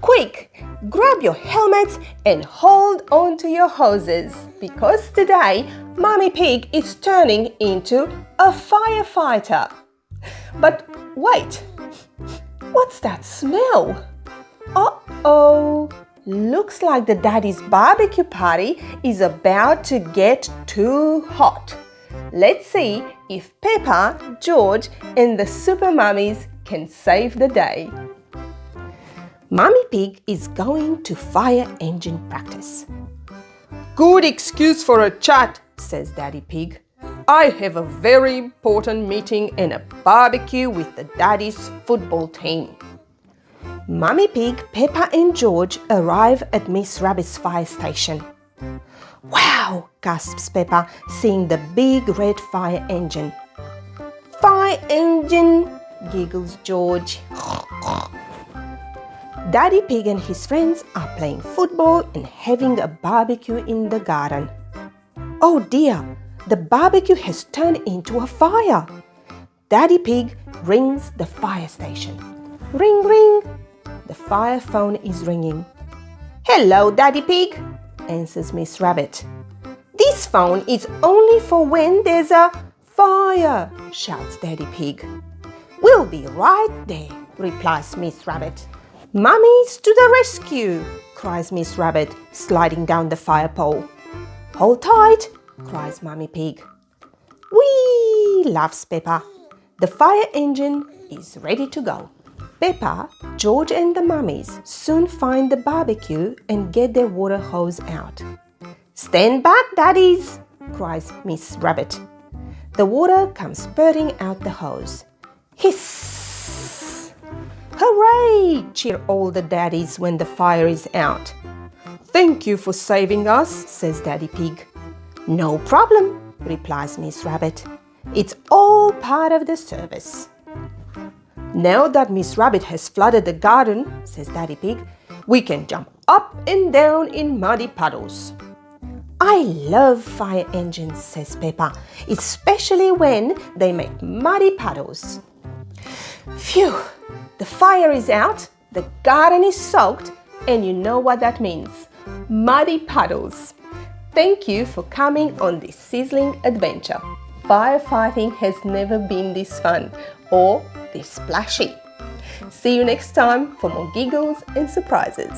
Quick, grab your helmets and hold on to your hoses because today Mummy Pig is turning into a firefighter. But wait, what's that smell? Uh-oh, looks like the daddy's barbecue party is about to get too hot. Let's see if Peppa, George and the super mummies can save the day. Mummy Pig is going to fire engine practice. Good excuse for a chat, says Daddy Pig. I have a very important meeting and a barbecue with the daddy's football team. Mummy Pig, Peppa and George arrive at Miss Rabbit's fire station. Wow, gasps Peppa, seeing the big red fire engine. Fire engine, giggles George. Daddy Pig and his friends are playing football and having a barbecue in the garden. Oh dear, the barbecue has turned into a fire. Daddy Pig rings the fire station. Ring, ring. The fire phone is ringing. Hello, Daddy Pig, answers Miss Rabbit. This phone is only for when there's a fire, shouts Daddy Pig. We'll be right there, replies Miss Rabbit. Mummies to the rescue, cries Miss Rabbit, sliding down the fire pole. Hold tight, cries Mummy Pig. Whee, laughs Peppa. The fire engine is ready to go. Peppa, George and the mummies soon find the barbecue and get their water hose out. Stand back, daddies, cries Miss Rabbit. The water comes spurting out the hose. Hiss! Hooray! Cheer all the daddies when the fire is out. Thank you for saving us, says Daddy Pig. No problem, replies Miss Rabbit. It's all part of the service. Now that Miss Rabbit has flooded the garden, says Daddy Pig, we can jump up and down in muddy puddles. I love fire engines, says Peppa, especially when they make muddy puddles. Phew! The fire is out, the garden is soaked, and you know what that means. Muddy puddles. Thank you for coming on this sizzling adventure. Firefighting has never been this fun or this splashy. See you next time for more giggles and surprises.